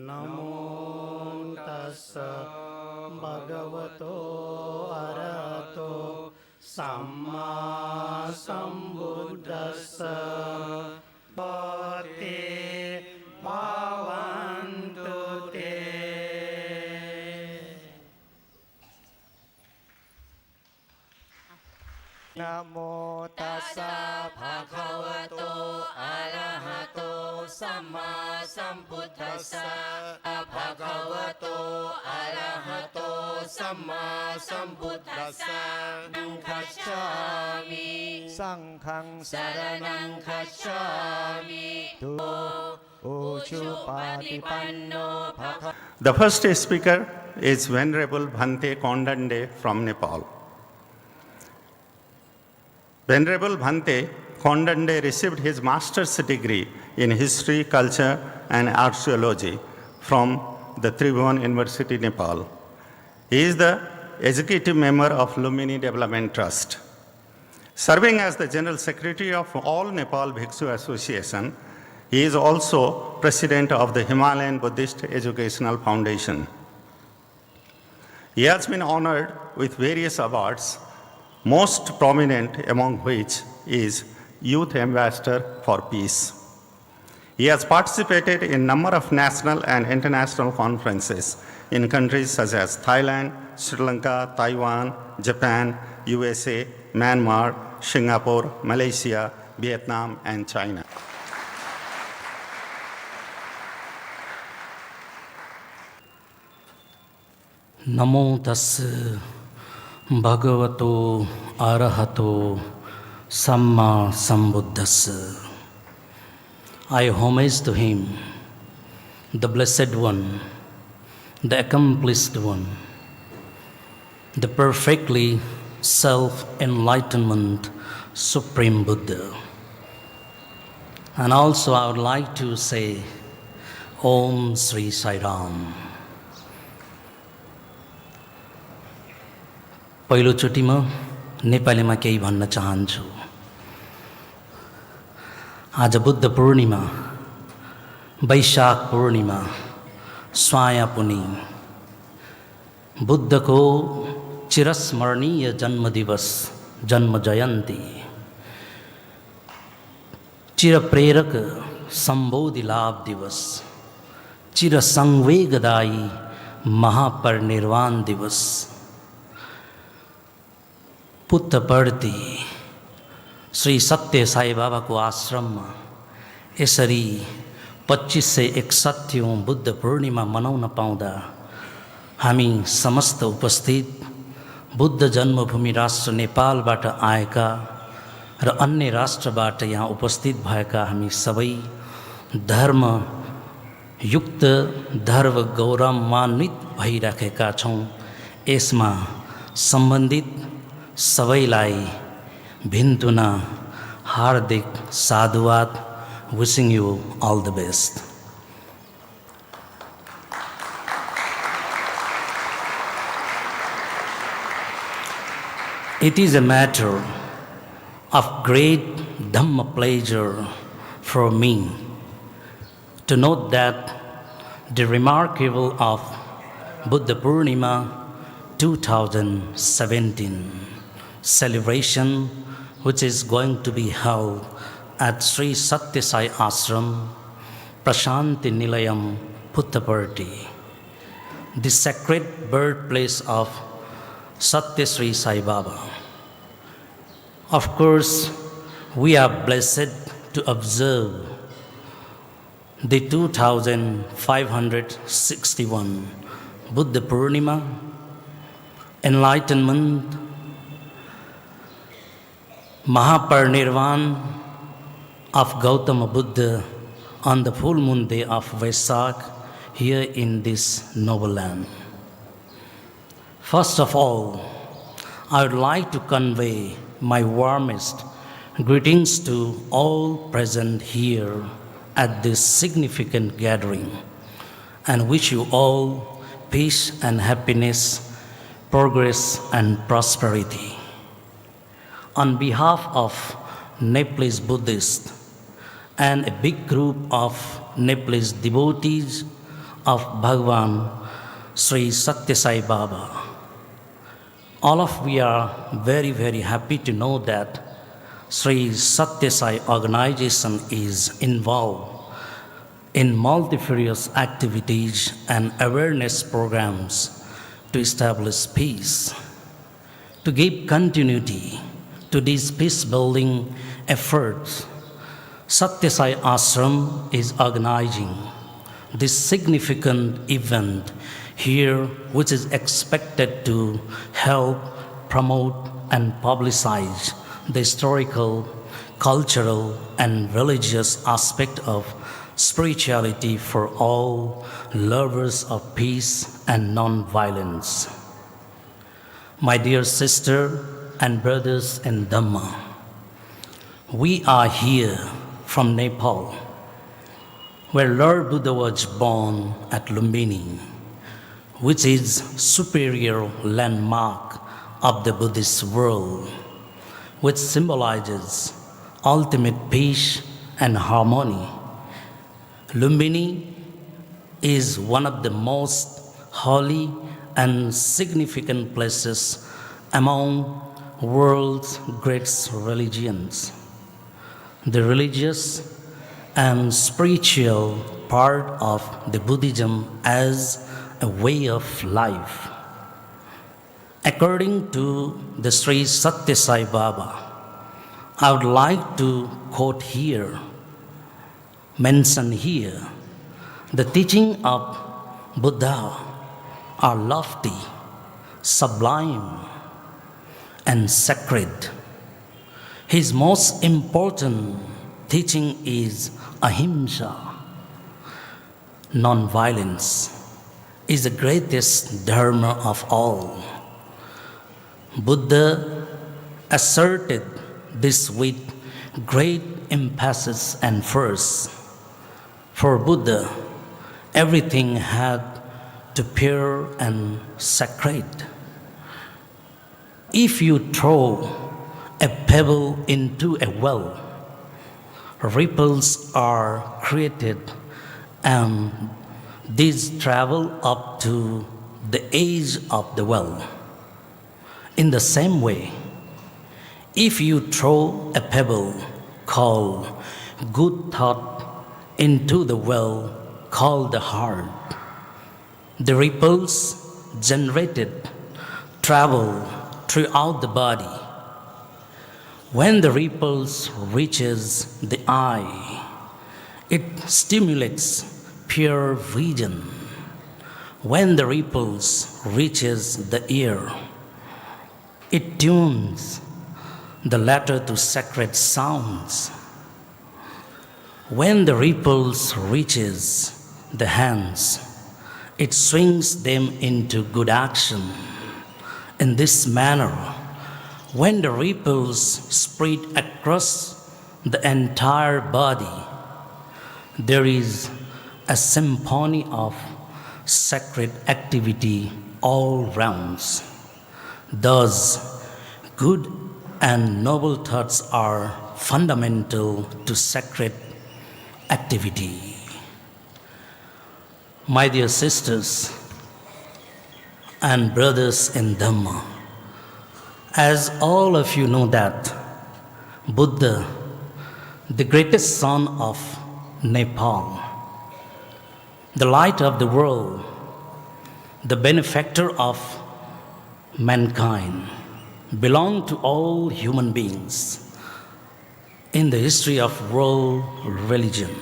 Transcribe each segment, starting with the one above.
Namo tassa bhagavato arahato samma sambuddhassa bhakti bhavantu te. Namo tassa bhagavato arahato samma sambuddhassa bhagavato arahato samma sambuddhassa gacchami sanghang saranang gacchami Uchupatipanno bhagavato. The first speaker is Venerable Bhante Kondande from Nepal. Venerable Bhante Kondande received his master's degree in history, culture, and archaeology from the Tribhuvan University, Nepal. He is the executive member of Lumini Development Trust. Serving as the General Secretary of All Nepal Bhikshu Association, he is also President of the Himalayan Buddhist Educational Foundation. He has been honored with various awards, most prominent among which is Youth Ambassador for Peace. He has participated in a number of national and international conferences in countries such as Thailand, Sri Lanka, Taiwan, Japan, USA, Myanmar, Singapore, Malaysia, Vietnam, and China. Namo tassa bhagavato arahato samma sambuddhassa. I homage to him, the Blessed One, the Accomplished One, the perfectly self-enlightenment Supreme Buddha. And also I would like to say, Om Sri Sai Ram. पहिलोचोटि म नेपालीमा केही भन्न चाहन्छु। आज Buddha Purnima, Vaishakh Purnima, Sawaya पुनी, बुद्धको चिरस्मरणीय जन्म दिवस, जन्म जयन्ती, चिरप्रेरक सम्बोधि लाभ दिवस, चिरसंवेगदायी महापरिनिर्वाण दिवस, पुत्तपर्ती श्री सत्य साई बाबा को आश्रम में यसरी 2561 बुद्ध पूर्णिमा मनाउन पाउँदा हामी समस्त उपस्थित बुद्ध जन्मभूमि राष्ट्र नेपालबाट आएका र अन्य राष्ट्रबाट यहाँ उपस्थित भएका हामी सबै धर्मयुक्त धर्म गौरवान्वित भइराखेका छौँ। यसमा सम्बन्धित सबैलाई भिन्तुना हार्दिक साधुवाद, wishing you all the best. It is a matter of great Dhamma pleasure for me to note that the remarkable of Buddha Purnima 2017 celebration, which is going to be held at Sri Satya Sai Ashram, Prashanti Nilayam, Puttaparthi, the sacred birthplace of Satya Sri Sai Baba. Of course, we are blessed to observe the 2561 Buddha Purnima, enlightenment, Mahaparinirvan of Gautama Buddha on the full moon day of Vaisakh here in this noble land. First of all, I would like to convey my warmest greetings to all present here at this significant gathering and wish you all peace and happiness, progress and prosperity. On behalf of Nepalese Buddhists and a big group of Nepalese devotees, of Bhagavan Sri Satya Sai Baba. All of we are very, very happy to know that Sri Satya Sai organization is involved in multifarious activities and awareness programs to establish peace. To give continuity to these peace-building efforts, Satya Sai Ashram is organizing this significant event here, which is expected to help promote and publicize the historical, cultural, and religious aspect of spirituality for all lovers of peace and non-violence. My dear sister and brothers in Dhamma, we are here from Nepal, where Lord Buddha was born at Lumbini, which is superior landmark of the Buddhist world, which symbolizes ultimate peace and harmony. Lumbini is one of the most holy and significant places among world's great religions. The religious and spiritual part of the Buddhism as a way of life. According to the Sri Satya Sai Baba, I would like to quote here, mention here, the teaching of Buddha are lofty, sublime, and sacred. His most important teaching is ahimsa. Non-violence is the greatest dharma of all. Buddha asserted this with great emphasis and force. For Buddha, everything had to be pure and sacred. If you throw a pebble into a well, ripples are created and these travel up to the edge of the well. In the same way, if you throw a pebble called good thought into the well called the heart, the ripples generated travel throughout the body. When the ripples reaches the eye, it stimulates pure vision. When the ripples reaches the ear, it tunes the latter to sacred sounds. When the ripples reaches the hands, it swings them into good action. In this manner, when the ripples spread across the entire body, there is a symphony of sacred activity all rounds. Thus, good and noble thoughts are fundamental to sacred activity. My dear sisters and brothers in Dhamma, as all of you know that Buddha, the greatest son of Nepal, the light of the world, the benefactor of mankind, belong to all human beings in the history of world religion.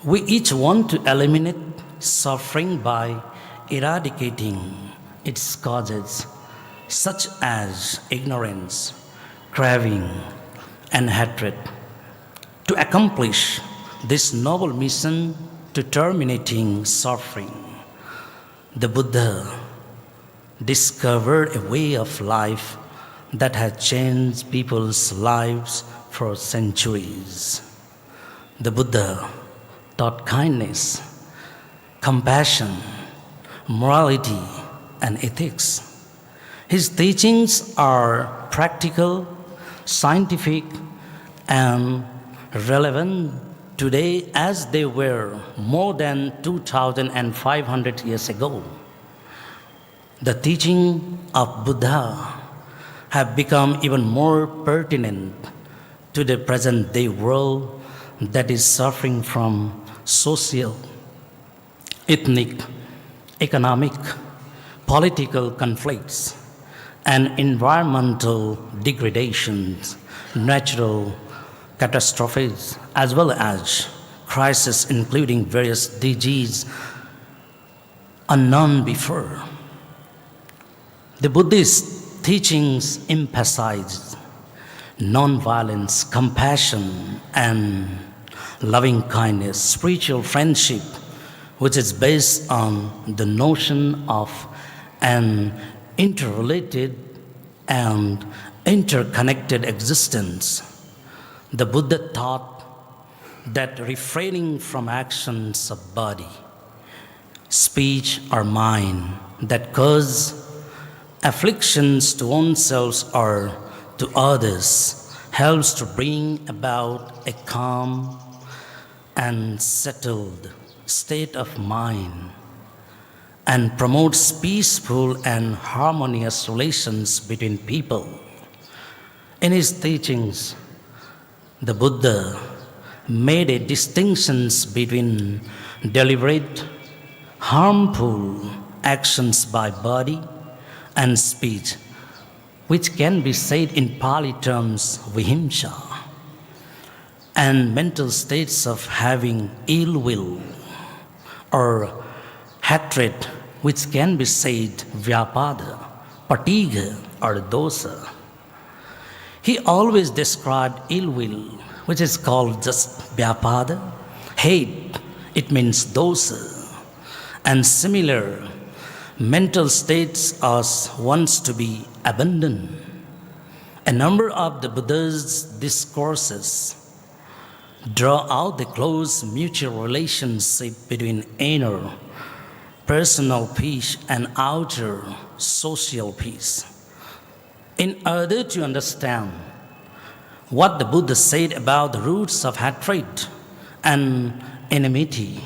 We each want to eliminate suffering by eradicating its causes, such as ignorance, craving, and hatred. To accomplish this noble mission to terminating suffering, the Buddha discovered a way of life that had changed people's lives for centuries. The Buddha taught kindness, compassion, morality, and ethics. His teachings are practical, scientific, and relevant today as they were more than 2,500 years ago. The teaching of Buddha have become even more pertinent to the present day world that is suffering from social, ethnic, economic, political conflicts, and environmental degradations, natural catastrophes, as well as crises including various diseases unknown before. The Buddhist teachings emphasize non-violence, compassion, and loving kindness, spiritual friendship, which is based on the notion of an interrelated and interconnected existence. The Buddha taught that refraining from actions of body, speech, or mind that cause afflictions to oneself or to others helps to bring about a calm and settled state of mind and promotes peaceful and harmonious relations between people. In his teachings, the Buddha made a distinction between deliberate, harmful actions by body and speech, which can be said in Pali terms vihimsa, and mental states of having ill will or hatred, which can be said vyapada, fatigue, or dosa. He always described ill will, which is called just vyapada, hate, it means dosa, and similar mental states as wants to be abandoned. A number of the Buddha's discourses draw out the close mutual relationship between inner personal peace and outer social peace. In order to understand what the Buddha said about the roots of hatred and enmity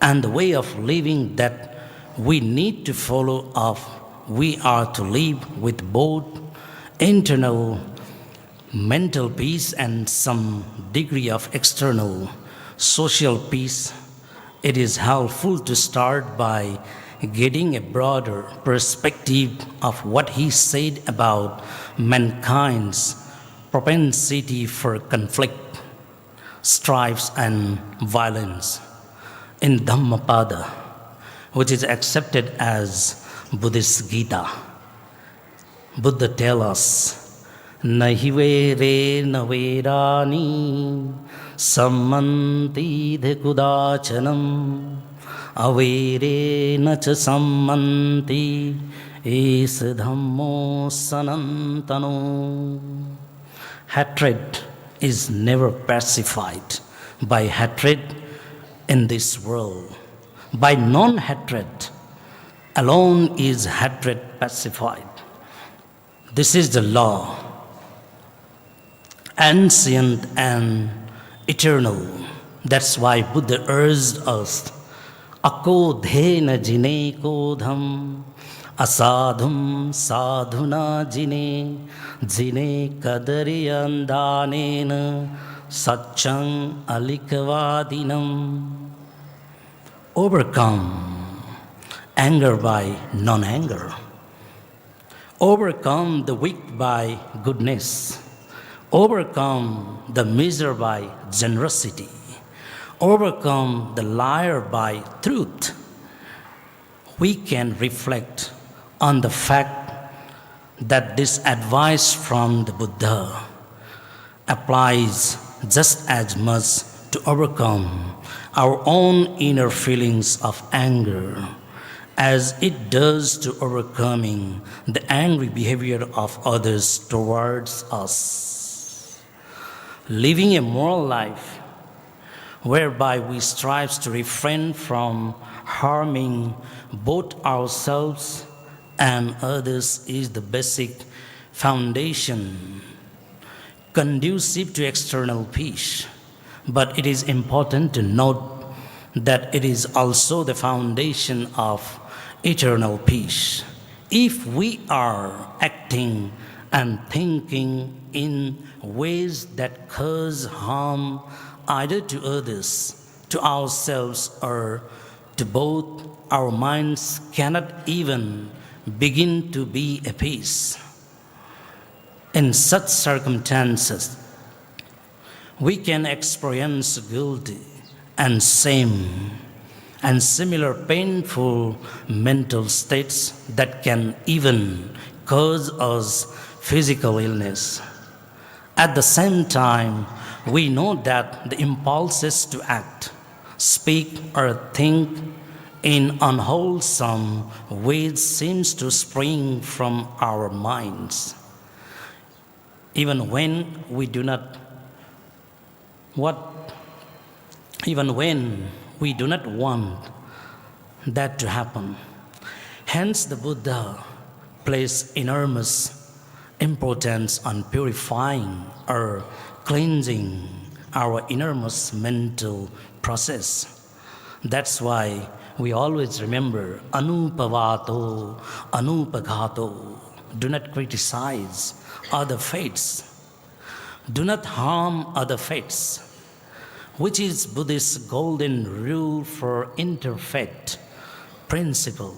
and the way of living that we need to follow of, we are to live with both internal mental peace and some degree of external social peace. It is helpful to start by getting a broader perspective of what he said about mankind's propensity for conflict, strife, and violence. In Dhammapada, which is accepted as Buddhist Gita, Buddha tells us, Nahi vere na verani sammanti kudachanam avere na cha sammanti es dhammo sanantano. Hatred is never pacified by hatred in this world. By non-hatred alone is hatred pacified. This is the law, ancient and eternal. That's why Buddha urged us, akodhena jine kodham asadhum sadhuna jine jine kadariyandanena satchang alikavadinam. Overcome anger by non-anger. Overcome the weak by goodness. Overcome the miser by generosity. Overcome the liar by truth. We can reflect on the fact that this advice from the Buddha applies just as much to overcome our own inner feelings of anger as it does to overcoming the angry behavior of others towards us. Living a moral life whereby we strive to refrain from harming both ourselves and others is the basic foundation conducive to external peace. But it is important to note that it is also the foundation of eternal peace. If we are acting and thinking in ways that cause harm either to others, to ourselves, or to both, our minds cannot even begin to be at peace. In such circumstances, we can experience guilt and shame and similar painful mental states that can even cause us physical illness. At the same time, we know that the impulses to act, speak, or think in unwholesome ways seems to spring from our minds. Even when we do not what even when we do not want that to happen. Hence the Buddha placed enormous importance on purifying or cleansing our innermost mental process. That's why we always remember Anupavato, Anupaghato. Do not criticize other faiths. Do not harm other faiths, which is Buddhist golden rule for interfaith principle.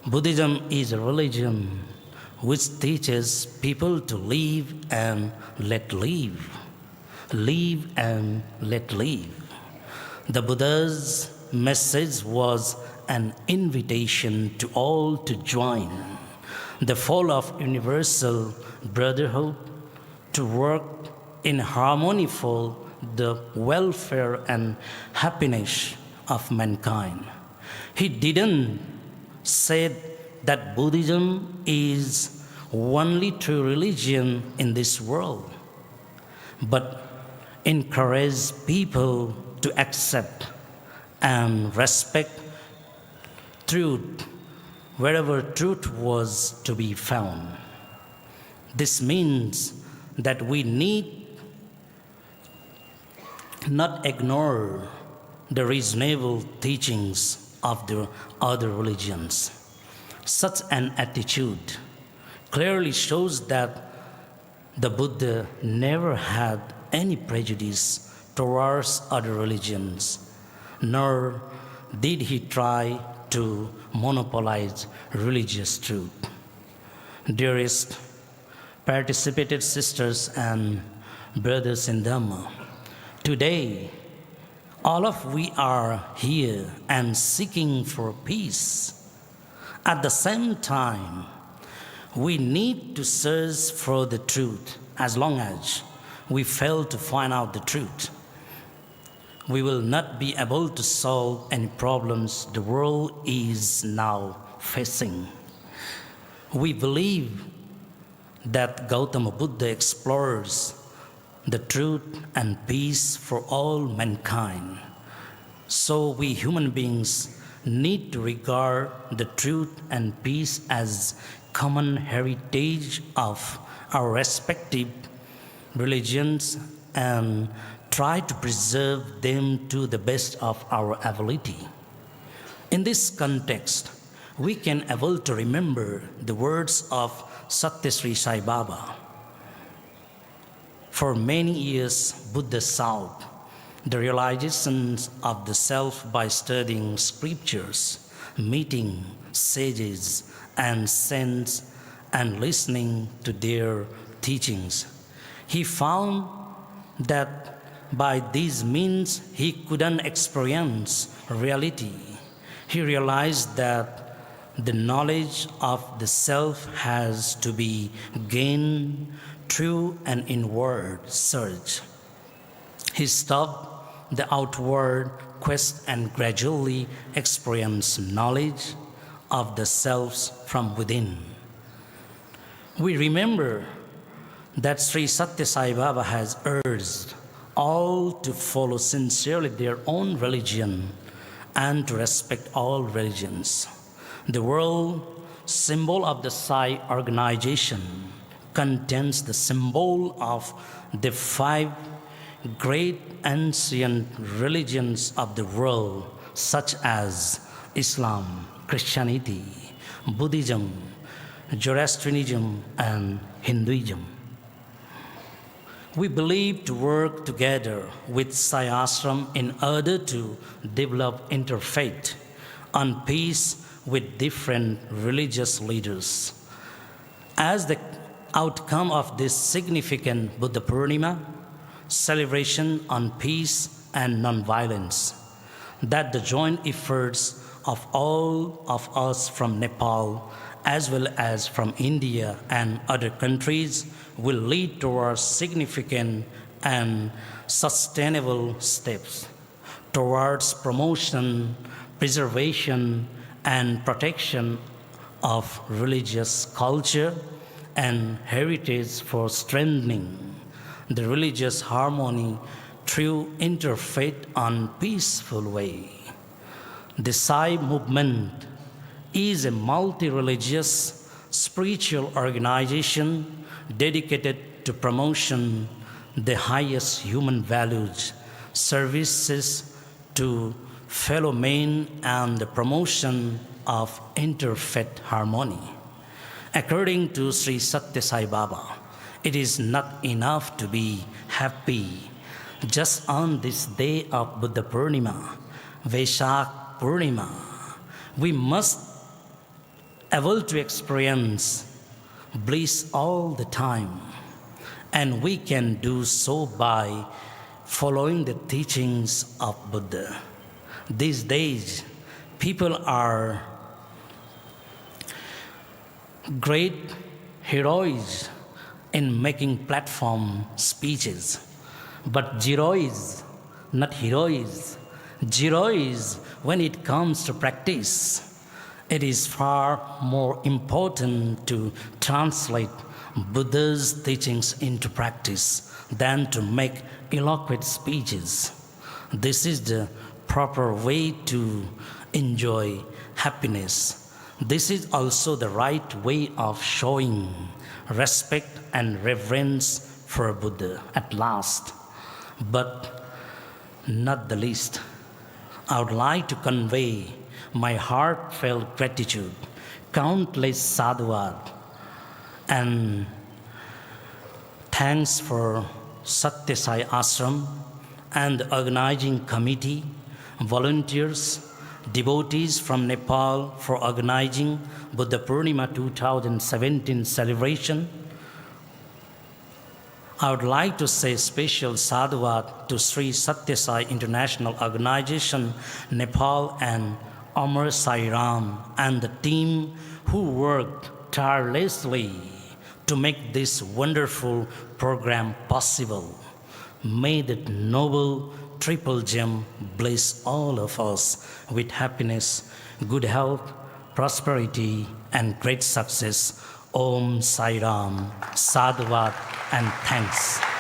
Buddhism is a religion which teaches people to live and let live. Live and let live. The Buddha's message was an invitation to all to join the fall of universal brotherhood, to work in harmony for the welfare and happiness of mankind. He didn't say that Buddhism is only true religion in this world, but encourage people to accept and respect truth wherever truth was to be found. This means that we need not ignore the reasonable teachings of the other religions. Such an attitude clearly shows that the Buddha never had any prejudice towards other religions, nor did he try to monopolize religious truth. Dearest participated sisters and brothers in Dhamma, today all of we are here and seeking for peace. At the same time, we need to search for the truth. As long as we fail to find out the truth, we will not be able to solve any problems the world is now facing. We believe that Gautama Buddha explores the truth and peace for all mankind. So we human beings need to regard the truth and peace as common heritage of our respective religions and try to preserve them to the best of our ability. In this context, we can able to remember the words of Satyasri Sai Baba. For many years, Buddha sought the realization of the self by studying scriptures, meeting sages and saints, and listening to their teachings. He found that by these means he couldn't experience reality. He realized that the knowledge of the self has to be gained through an inward search. He stopped the outward quest and gradually experienced knowledge of the selves from within. We remember that Sri Satya Sai Baba has urged all to follow sincerely their own religion and to respect all religions. The world symbol of the Sai organization contains the symbol of the 5 great ancient religions of the world, such as Islam, Christianity, Buddhism, Zoroastrianism, and Hinduism. We believe to work together with Sai Ashram in order to develop interfaith on peace with different religious leaders. As the outcome of this significant Buddha Purnima, celebration on peace and non-violence, that the joint efforts of all of us from Nepal as well as from India and other countries will lead towards significant and sustainable steps towards promotion, preservation, and protection of religious culture and heritage for strengthening the religious harmony through interfaith on peaceful way. The Sai movement is a multi-religious spiritual organization dedicated to promotion the highest human values, services to fellow men, and the promotion of interfaith harmony. According to Sri Satya Sai Baba, it is not enough to be happy just on this day of Buddha Purnima, Vaishak Purnima. We must able to experience bliss all the time, and we can do so by following the teachings of Buddha. These days, people are great heroes in making platform speeches, but zero is not heroes. Zero is when it comes to practice. It is far more important to translate Buddha's teachings into practice than to make eloquent speeches. This is the proper way to enjoy happiness. This is also the right way of showing respect and reverence for Buddha at last. But not the least, I would like to convey my heartfelt gratitude, countless sadhuvat, and thanks for Satya Sai Ashram and the organizing committee, volunteers, devotees from Nepal for organizing Buddha Purnima 2017 celebration. I would like to say special sadhuvat to Sri Satya Sai International Organization, Nepal, and Amar Sai Ram and the team who worked tirelessly to make this wonderful program possible. May that noble triple gem bless all of us with happiness, good health, prosperity, and great success. Om Sai Ram, sadhuvat, and thanks.